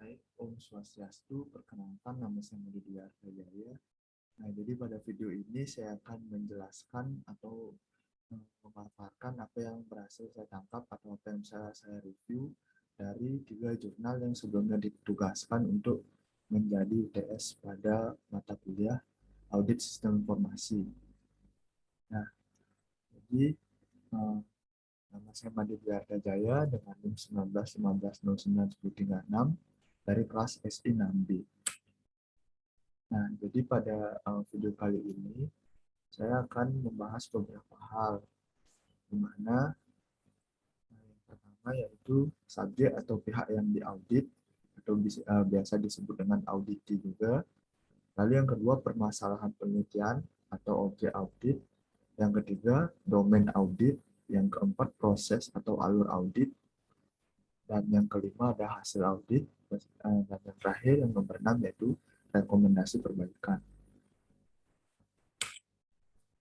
Baik, Om Swastiastu, perkenalkan nama saya Mudi Dwi Artajaya. Nah, jadi pada video ini saya akan menjelaskan atau memaparkan apa yang berhasil saya tangkap atau apa yang saya review dari 3 jurnal yang sebelumnya ditugaskan untuk menjadi UTS pada mata kuliah Audit Sistem Informasi. Nah, jadi nama saya Madi Dwi Artajaya dengan NIM 1915091036 dari kelas SI 6B. Nah, jadi pada video kali ini saya akan membahas beberapa hal, di mana yang pertama yaitu subjek atau pihak yang diaudit atau biasa disebut dengan auditi juga. Lalu yang kedua permasalahan penelitian atau objek audit. Yang ketiga domain audit. Yang keempat proses atau alur audit. Dan yang kelima ada hasil audit. Dan yang terakhir yang nomor 6 yaitu rekomendasi perbaikan.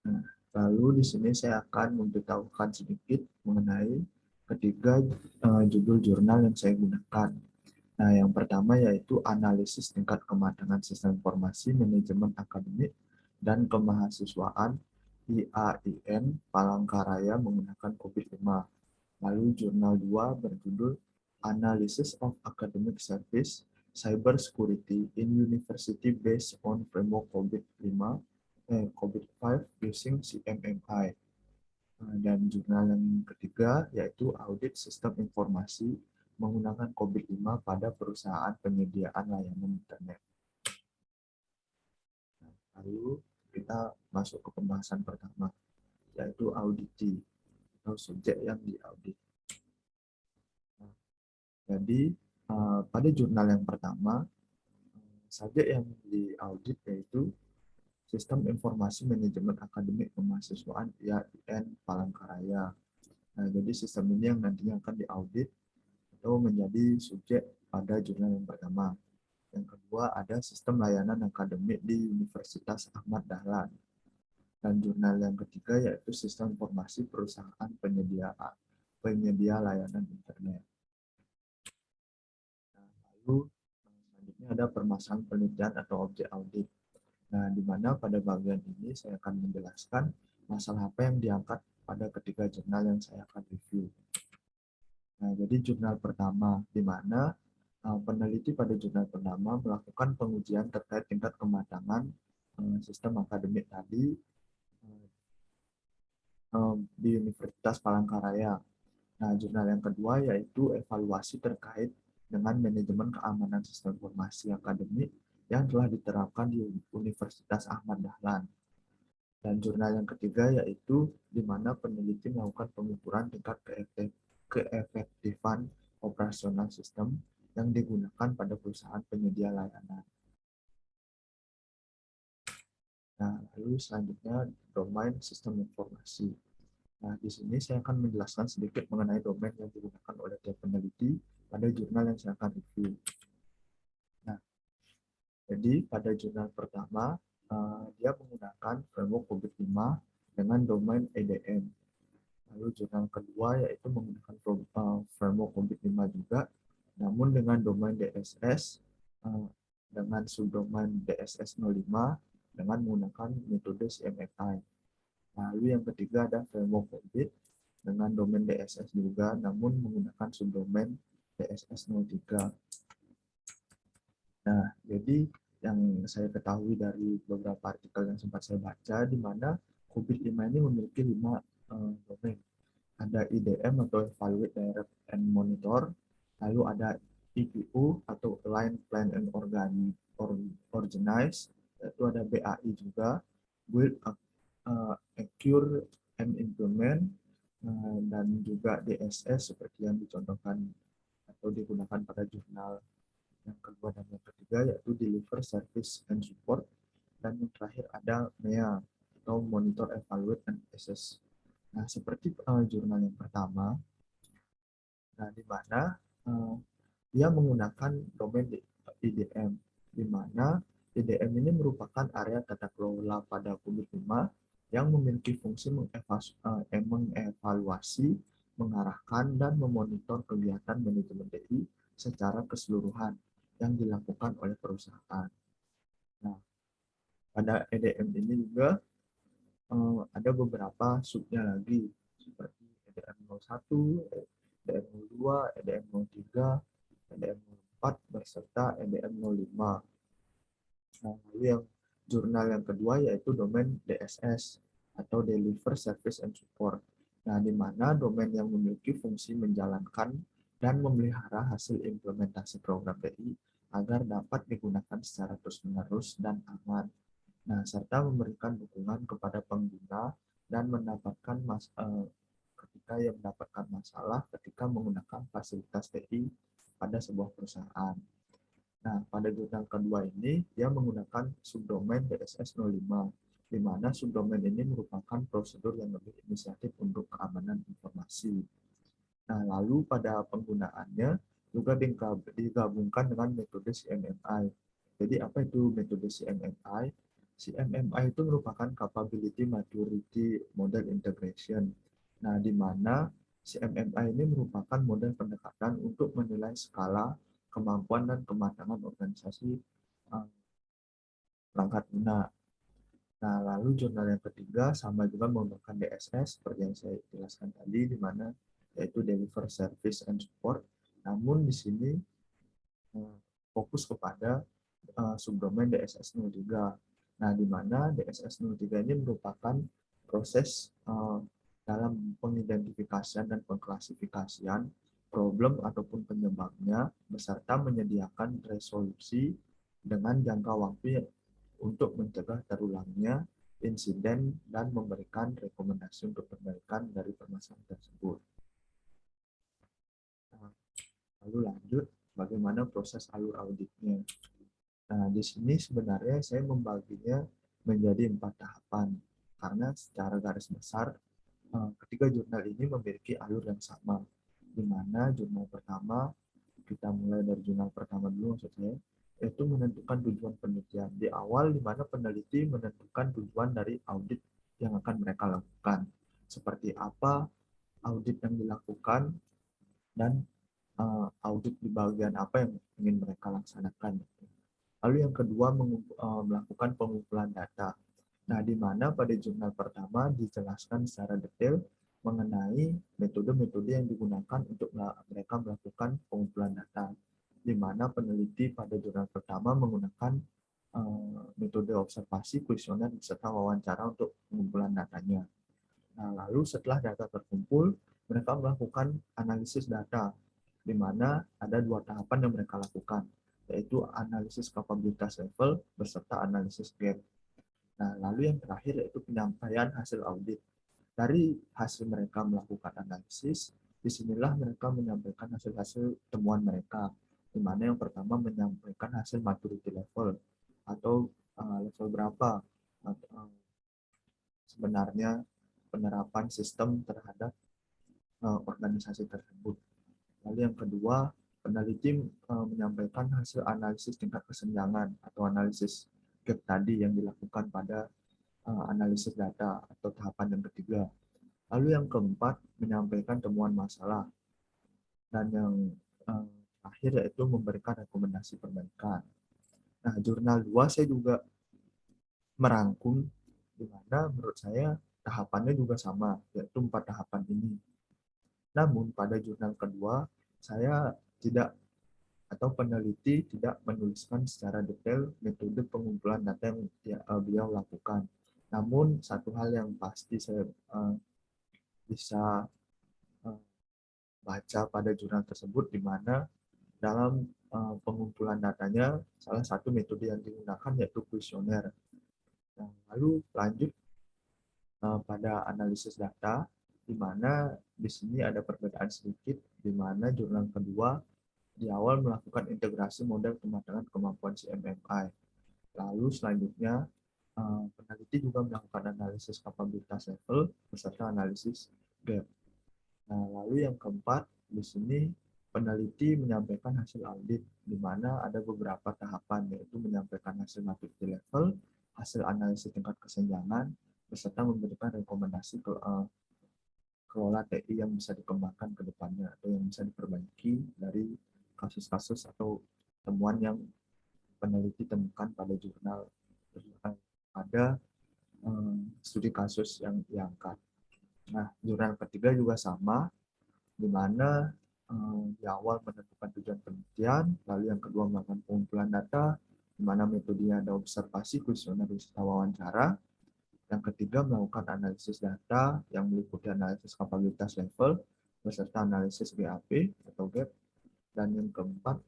Nah, lalu di sini saya akan memberitahukan sedikit mengenai ketiga judul jurnal yang saya gunakan. Nah, yang pertama yaitu analisis tingkat kematangan sistem informasi manajemen akademik dan kemahasiswaan IAIN Palangkaraya menggunakan COVID-5. Lalu jurnal 2 berjudul Analysis of Academic Service Cyber Security in University Based on Framework COVID-5 using CMMI. Dan jurnal yang ketiga yaitu Audit Sistem Informasi menggunakan COVID-5 pada perusahaan penyediaan layanan internet. Lalu kita masuk ke pembahasan pertama, yaitu auditi atau subjek yang diaudit. Jadi pada jurnal yang pertama, subjek yang diaudit yaitu Sistem Informasi Manajemen Akademik Kemahasiswaan IAIN Palangkaraya. Nah, jadi sistem ini yang nantinya akan diaudit atau menjadi subjek pada jurnal yang pertama. Yang kedua ada sistem layanan akademik di Universitas Ahmad Dahlan. Dan jurnal yang ketiga yaitu sistem informasi perusahaan penyedia layanan internet. Nah, lalu selanjutnya ada permasalahan penelitian atau objek audit. Nah, di mana pada bagian ini saya akan menjelaskan masalah apa yang diangkat pada ketiga jurnal yang saya akan review. Nah, jadi jurnal pertama, di mana peneliti pada jurnal pertama melakukan pengujian terkait tingkat kematangan sistem akademik tadi di Universitas Palangkaraya. Nah, jurnal yang kedua yaitu evaluasi terkait dengan manajemen keamanan sistem informasi akademik yang telah diterapkan di Universitas Ahmad Dahlan. Dan jurnal yang ketiga yaitu di mana peneliti melakukan pengukuran tingkat keefektifan operasional sistem yang digunakan pada perusahaan penyedia layanan. Nah, lalu selanjutnya domain sistem informasi. Nah, di sini saya akan menjelaskan sedikit mengenai domain yang digunakan oleh tiap peneliti pada jurnal yang saya akan review. Nah, jadi pada jurnal pertama, dia menggunakan framework COVID-5 dengan domain EDM. Lalu jurnal kedua yaitu menggunakan framework COVID-5 juga, namun dengan domain DSS, dengan subdomain DSS 05, dengan menggunakan metode CMMI. Lalu yang ketiga ada framework COVID dengan domain DSS juga, namun menggunakan subdomain DSS 03. Nah, jadi yang saya ketahui dari beberapa artikel yang sempat saya baca, di mana COVID-5 ini memiliki 5 domain. Ada IDM atau Evaluate, Direct, and Monitor. Lalu ada EPO atau Align, Plan, and Organize. Itu ada BAI juga. Build, Acquire, and Implement. Dan juga DSS seperti yang dicontohkan atau digunakan pada jurnal yang kedua dan yang ketiga yaitu Deliver, Service, and Support. Dan yang terakhir ada MEA atau Monitor, Evaluate, and Assess. Nah, seperti jurnal yang pertama, nah, di mana dia menggunakan domain IDM, di mana IDM ini merupakan area tata kelola pada COVID-5 yang memiliki fungsi mengevaluasi, mengarahkan, dan memonitor kegiatan manajemen DI secara keseluruhan yang dilakukan oleh perusahaan. Nah, pada EDM ini juga ada beberapa subnya lagi, seperti EDM01, EDM02, EDM03, EDM04, beserta EDM05. Nah, lalu yang jurnal yang kedua yaitu domain DSS atau Deliver Service and Support. Nah, di mana domain yang memiliki fungsi menjalankan dan memelihara hasil implementasi program BI agar dapat digunakan secara terus-menerus dan aman. Nah, serta memberikan dukungan kepada pengguna dan ketika yang mendapatkan masalah ketika menggunakan fasilitas TI pada sebuah perusahaan. Nah, pada jurnal kedua ini, dia menggunakan subdomain DSS05, di mana subdomain ini merupakan prosedur yang lebih inisiatif untuk keamanan informasi. Nah, lalu pada penggunaannya juga digabungkan dengan metode CMMI. Jadi, apa itu metode CMMI? CMMI itu merupakan Capability Maturity Model Integration. Nah, di mana CMMI ini merupakan model pendekatan untuk menilai skala kemampuan dan kematangan organisasi perangkat guna. Nah, lalu jurnal yang ketiga sama juga menggunakan DSS seperti yang saya jelaskan tadi, di mana yaitu Deliver Service and Support. Namun di sini fokus kepada subdomain DSS03. Nah, di mana DSS03 ini merupakan proses dalam pengidentifikasian dan pengklasifikasian problem ataupun penyebabnya, beserta menyediakan resolusi dengan jangka waktu untuk mencegah terulangnya insiden dan memberikan rekomendasi untuk perbaikan dari permasalahan tersebut. Nah, lalu lanjut, bagaimana proses alur auditnya. Nah, di sini sebenarnya saya membaginya menjadi 4 tahapan, karena secara garis besar ketiga jurnal ini memiliki alur yang sama, di mana jurnal pertama, kita mulai dari jurnal pertama dulu maksud saya, yaitu menentukan tujuan penelitian. Di awal, di mana peneliti menentukan tujuan dari audit yang akan mereka lakukan. Seperti apa audit yang dilakukan, dan audit di bagian apa yang ingin mereka laksanakan. Lalu yang kedua, melakukan pengumpulan data. Nah, di mana pada jurnal pertama dijelaskan secara detail mengenai metode-metode yang digunakan untuk mereka melakukan pengumpulan data. Di mana peneliti pada jurnal pertama menggunakan metode observasi, kuesioner, serta wawancara untuk pengumpulan datanya. Nah, lalu setelah data terkumpul, mereka melakukan analisis data, di mana ada 2 tahapan yang mereka lakukan, yaitu analisis kapabilitas level beserta analisis gap. Nah, lalu yang terakhir yaitu penyampaian hasil audit. Dari hasil mereka melakukan analisis, disinilah mereka menyampaikan hasil-hasil temuan mereka, di mana yang pertama menyampaikan hasil maturity level, atau level berapa sebenarnya penerapan sistem terhadap organisasi tersebut. Lalu yang kedua, peneliti menyampaikan hasil analisis tingkat kesenjangan atau analisis gap tadi yang dilakukan pada analisis data atau tahapan yang ketiga. Lalu yang keempat, menyampaikan temuan masalah. Dan yang terakhir yaitu memberikan rekomendasi perbaikan. Nah, jurnal 2 saya juga merangkum, di mana menurut saya tahapannya juga sama, yaitu 4 tahapan ini. Namun pada jurnal kedua, saya tidak atau peneliti tidak menuliskan secara detail metode pengumpulan data yang beliau lakukan. Namun satu hal yang pasti saya bisa baca pada jurnal tersebut, di mana dalam pengumpulan datanya salah satu metode yang digunakan yaitu kuesioner. Nah, lalu lanjut pada analisis data, di mana di sini ada perbedaan sedikit, di mana jurnal kedua di awal melakukan integrasi model kematangan kemampuan CMMI. Lalu selanjutnya, peneliti juga melakukan analisis kapabilitas level beserta analisis gap. Nah, lalu yang keempat, di sini peneliti menyampaikan hasil audit, di mana ada beberapa tahapan, yaitu menyampaikan hasil maturity level, hasil analisis tingkat kesenjangan, beserta memberikan rekomendasi kelola TI yang bisa dikembangkan ke depannya atau yang bisa diperbaiki dari kasus-kasus atau temuan yang peneliti temukan pada jurnal pada studi kasus yang diangkat. Nah, jurnal ketiga juga sama, di mana di awal menentukan tujuan penelitian, lalu yang kedua melakukan pengumpulan data, di mana metodenya ada observasi, kuesioner, serta wawancara. Yang ketiga melakukan analisis data yang meliputi analisis kapabilitas level beserta analisis GAP atau GAP. Dan yang keempat,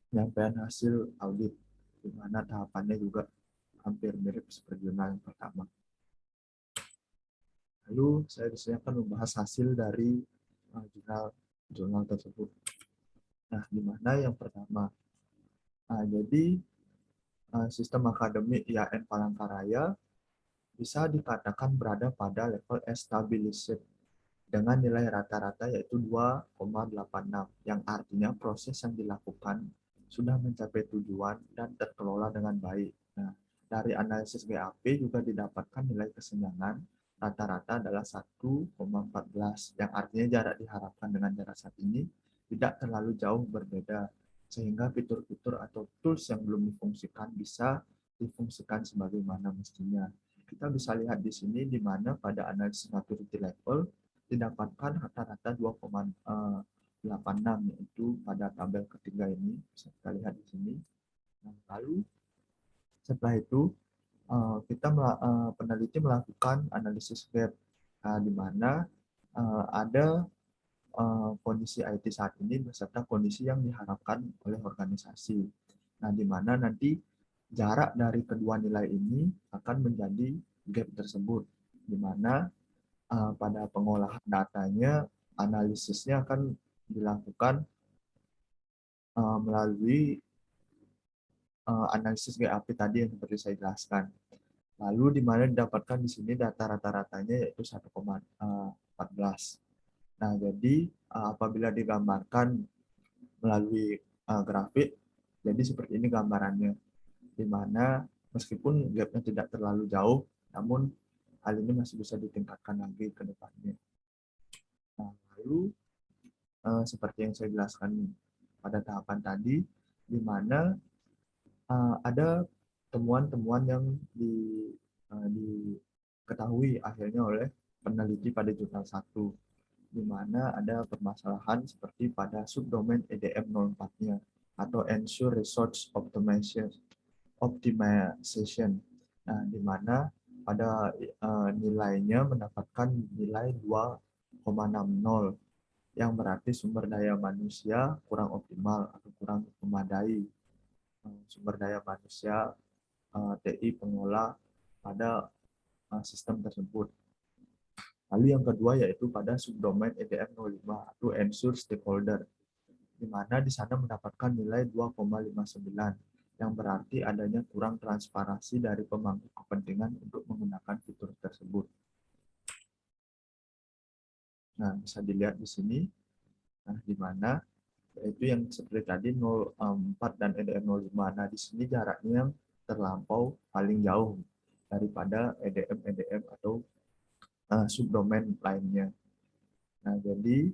penyampaian hasil audit, di mana tahapannya juga hampir mirip seperti jurnal yang pertama. Lalu saya di sini akan membahas hasil dari jurnal tersebut. Nah, di mana yang pertama, jadi sistem akademik IAIN Palangkaraya bisa dikatakan berada pada level established dengan nilai rata-rata yaitu 2,86, yang artinya proses yang dilakukan sudah mencapai tujuan dan terkelola dengan baik. Nah, dari analisis GAP juga didapatkan nilai kesenjangan rata-rata adalah 1,14, yang artinya jarak diharapkan dengan jarak saat ini tidak terlalu jauh berbeda, sehingga fitur-fitur atau tools yang belum difungsikan bisa difungsikan sebagaimana mestinya. Kita bisa lihat di sini di mana pada analisis maturity level didapatkan rata-rata 2,86, yaitu pada tabel ketiga ini bisa kita lihat di sini. Nah, lalu setelah itu peneliti melakukan analisis gap, di mana ada kondisi IT saat ini beserta kondisi yang diharapkan oleh organisasi. Nah, di mana nanti jarak dari kedua nilai ini akan menjadi gap tersebut, di mana pada pengolahan datanya, analisisnya akan dilakukan melalui analisis GAP tadi yang seperti saya jelaskan. Lalu di mana didapatkan di sini data rata-ratanya yaitu 1,14. Nah, jadi apabila digambarkan melalui grafik, jadi seperti ini gambarannya, di mana meskipun gapnya tidak terlalu jauh, namun hal ini masih bisa ditingkatkan lagi ke depannya. Nah, lalu seperti yang saya jelaskan pada tahapan tadi, di mana ada temuan-temuan yang diketahui akhirnya oleh peneliti pada jurnal 1, di mana ada permasalahan seperti pada subdomain EDM 04-nya atau Ensure Resource Optimization. Nah, di mana pada nilainya mendapatkan nilai 2,60, yang berarti sumber daya manusia kurang optimal atau kurang memadai. Sumber daya manusia TI pengolah pada sistem tersebut. Lalu yang kedua yaitu pada subdomain EDM 05 atau Ensure Stakeholder, di mana di sana mendapatkan nilai 2,59, yang berarti adanya kurang transparansi dari pemangku kepentingan untuk menggunakan fitur tersebut. Nah, bisa dilihat di sini, nah di mana yaitu yang seperti tadi 04 dan EDM 05. Nah, di sini jaraknya yang terlampau paling jauh daripada EDM atau subdomain lainnya. Nah, jadi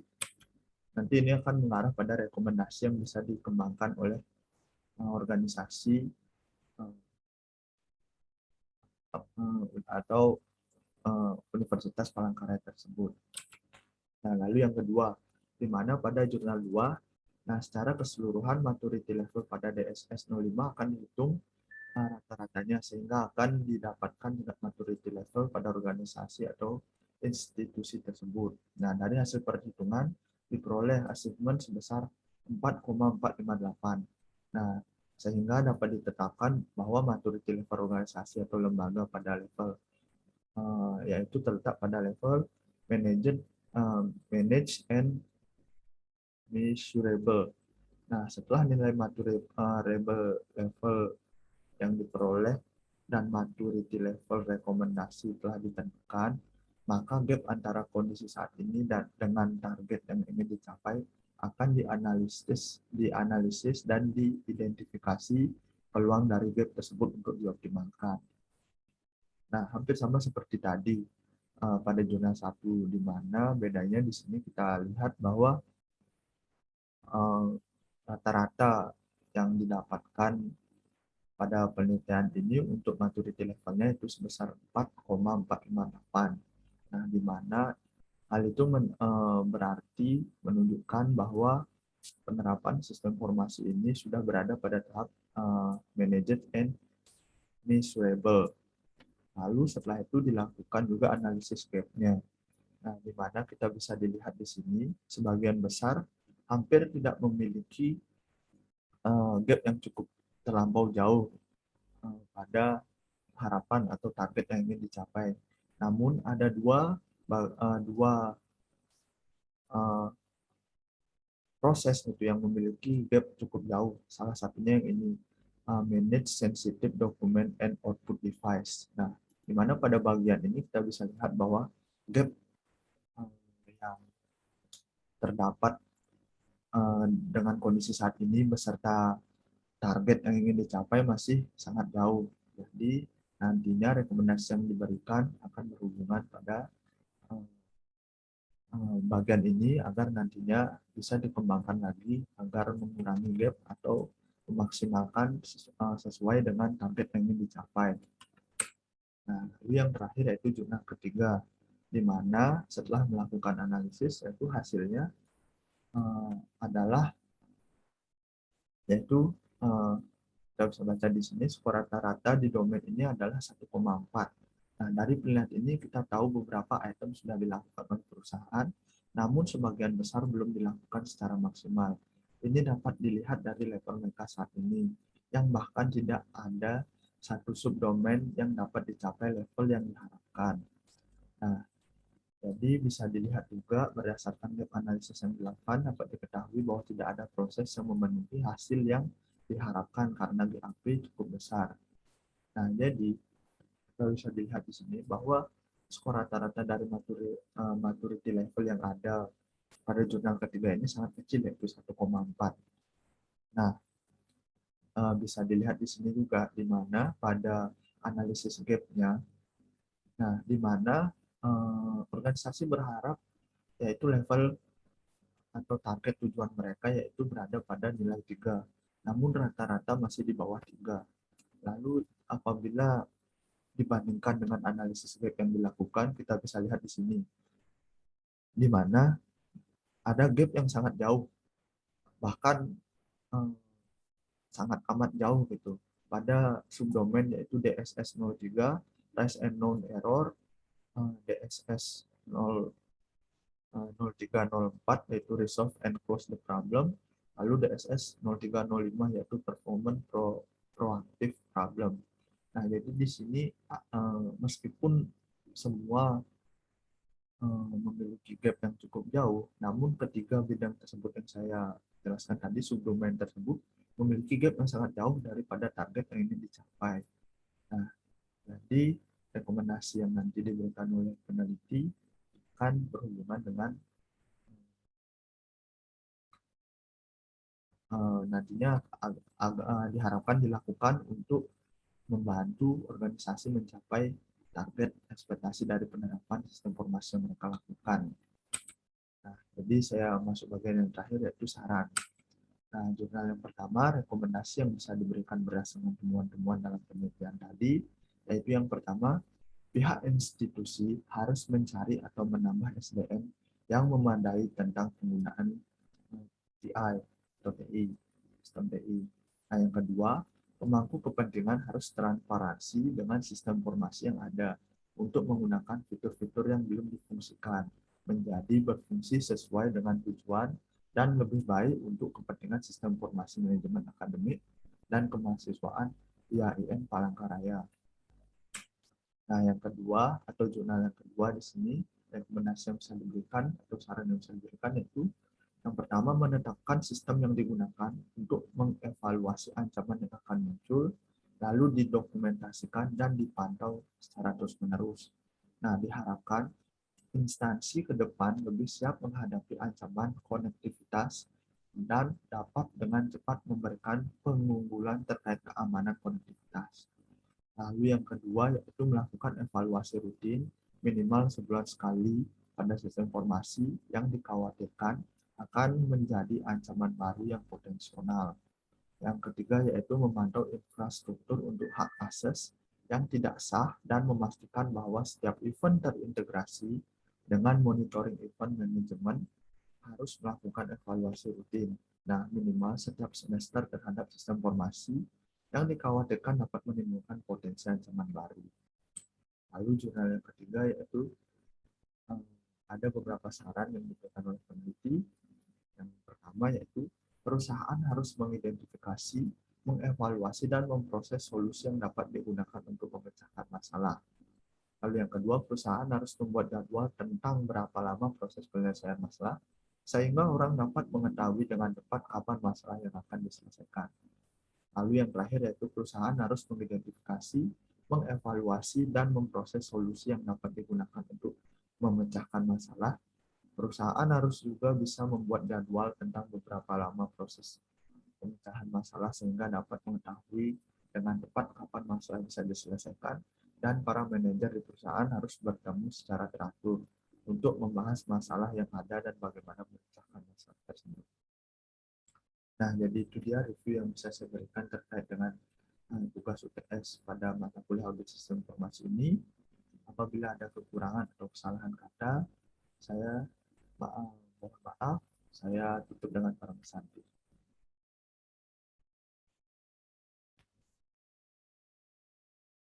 nanti ini akan mengarah pada rekomendasi yang bisa dikembangkan oleh organisasi atau Universitas Palangkaraya tersebut. Nah, lalu yang kedua, di mana pada jurnal 2, nah secara keseluruhan maturity level pada DSS 05 akan dihitung rata-ratanya, sehingga akan didapatkan tingkat maturity level pada organisasi atau institusi tersebut. Nah, dari hasil perhitungan diperoleh achievement sebesar 4,458. Nah, sehingga dapat ditetapkan bahwa maturity level organisasi atau lembaga pada level yaitu terletak pada level manage and measurable. Nah, setelah nilai maturable level yang diperoleh dan maturity level rekomendasi telah ditentukan, maka gap antara kondisi saat ini dan dengan target yang ingin dicapai akan dianalisis dan diidentifikasi peluang dari gap tersebut untuk dioptimalkan. Nah, hampir sama seperti tadi pada jurnal 1, di mana bedanya di sini kita lihat bahwa rata-rata yang didapatkan pada penelitian ini untuk maturity levelnya itu sebesar 4,458. Nah, di mana hal itu berarti menunjukkan bahwa penerapan sistem informasi ini sudah berada pada tahap managed and measurable. Lalu setelah itu dilakukan juga analisis gap-nya. Nah, di mana kita bisa dilihat di sini, sebagian besar hampir tidak memiliki gap yang cukup terlampau jauh pada harapan atau target yang ingin dicapai. Namun ada dua proses itu yang memiliki gap cukup jauh. Salah satunya yang ini, manage sensitive document and output device. Nah, di mana pada bagian ini kita bisa lihat bahwa gap yang terdapat dengan kondisi saat ini beserta target yang ingin dicapai masih sangat jauh. Jadi nantinya rekomendasi yang diberikan akan berhubungan pada bagian ini agar nantinya bisa dikembangkan lagi agar mengurangi gap atau memaksimalkan sesuai dengan target yang ingin dicapai. Nah, yang terakhir yaitu jurnal ketiga, di mana setelah melakukan analisis yaitu hasilnya adalah yaitu kita bisa baca di sini skor rata-rata di domain ini adalah 1,4. Nah, dari penilaian ini kita tahu beberapa item sudah dilakukan oleh perusahaan, namun sebagian besar belum dilakukan secara maksimal. Ini dapat dilihat dari level mereka saat ini, yang bahkan tidak ada satu subdomain yang dapat dicapai level yang diharapkan. Nah, jadi bisa dilihat juga berdasarkan gap analisis yang dilakukan dapat diketahui bahwa tidak ada proses yang memenuhi hasil yang diharapkan karena GAP cukup besar. Nah, jadi kita bisa dilihat di sini bahwa skor rata-rata dari maturity level yang ada pada jurnal ketiga ini sangat kecil, yaitu 1,4. Nah, bisa dilihat di sini juga di mana pada analisis gap-nya, nah di mana organisasi berharap yaitu level atau target tujuan mereka yaitu berada pada nilai 3. Namun rata-rata masih di bawah 3. Lalu apabila dibandingkan dengan analisis gap yang dilakukan, kita bisa lihat di sini, di mana ada gap yang sangat jauh, bahkan sangat amat jauh gitu, pada subdomain yaitu DSS 03, Rise and Known Error, DSS 0304 yaitu Resolve and Close the Problem, lalu DSS 0305 yaitu Performance Proactive Problem. Nah, jadi di sini meskipun semua memiliki gap yang cukup jauh, namun ketiga bidang tersebut yang saya jelaskan tadi, subdomain tersebut memiliki gap yang sangat jauh daripada target yang ingin dicapai. Nah, jadi rekomendasi yang nanti diberikan oleh peneliti akan berhubungan dengan nantinya diharapkan dilakukan untuk membantu organisasi mencapai target ekspektasi dari penerapan sistem informasi yang mereka lakukan. Nah, jadi saya masuk bagian yang terakhir yaitu saran. Nah, jurnal yang pertama, rekomendasi yang bisa diberikan berdasarkan temuan-temuan dalam penelitian tadi, yaitu yang pertama, pihak institusi harus mencari atau menambah SDM yang memadai tentang penggunaan TI atau TI, sistem TI. Nah, yang kedua, pemangku kepentingan harus transparansi dengan sistem informasi yang ada untuk menggunakan fitur-fitur yang belum difungsikan menjadi berfungsi sesuai dengan tujuan dan lebih baik untuk kepentingan sistem informasi manajemen akademik dan kemahasiswaan IAIN Palangkaraya. Nah, yang kedua atau jurnal yang kedua di sini, rekomendasi yang bisa diberikan atau saran yang bisa diberikan yaitu yang pertama, menetapkan sistem yang digunakan untuk mengevaluasi ancaman yang akan muncul, lalu didokumentasikan dan dipantau secara terus-menerus. Nah, diharapkan instansi ke depan lebih siap menghadapi ancaman konektivitas dan dapat dengan cepat memberikan pengunggulan terkait keamanan konektivitas. Lalu yang kedua yaitu melakukan evaluasi rutin minimal sebulan sekali pada sistem informasi yang dikhawatirkan akan menjadi ancaman baru yang potensial. Yang ketiga yaitu memantau infrastruktur untuk hak akses yang tidak sah dan memastikan bahwa setiap event terintegrasi dengan monitoring event manajemen harus melakukan evaluasi rutin. Nah, minimal setiap semester terhadap sistem informasi yang dikhawatirkan dapat menimbulkan potensi ancaman baru. Lalu jurnal yang ketiga yaitu ada beberapa saran yang diberikan oleh peneliti. Yang pertama yaitu perusahaan harus mengidentifikasi, mengevaluasi, dan memproses solusi yang dapat digunakan untuk memecahkan masalah. Lalu yang kedua, perusahaan harus membuat jadwal tentang berapa lama proses penyelesaian masalah, sehingga orang dapat mengetahui dengan tepat kapan masalah yang akan diselesaikan. Lalu yang terakhir yaitu perusahaan harus mengidentifikasi, mengevaluasi, dan memproses solusi yang dapat digunakan untuk memecahkan masalah. Perusahaan harus juga bisa membuat jadwal tentang beberapa lama proses pemecahan masalah sehingga dapat mengetahui dengan tepat kapan masalah bisa diselesaikan, dan para manajer di perusahaan harus bertemu secara teratur untuk membahas masalah yang ada dan bagaimana memecahkan masalah tersebut. Nah, jadi itu dia review yang bisa saya berikan terkait dengan tugas UTS pada mata kuliah audit sistem informasi ini. Apabila ada kekurangan atau kesalahan kata, saya mohon maaf. Saya tutup dengan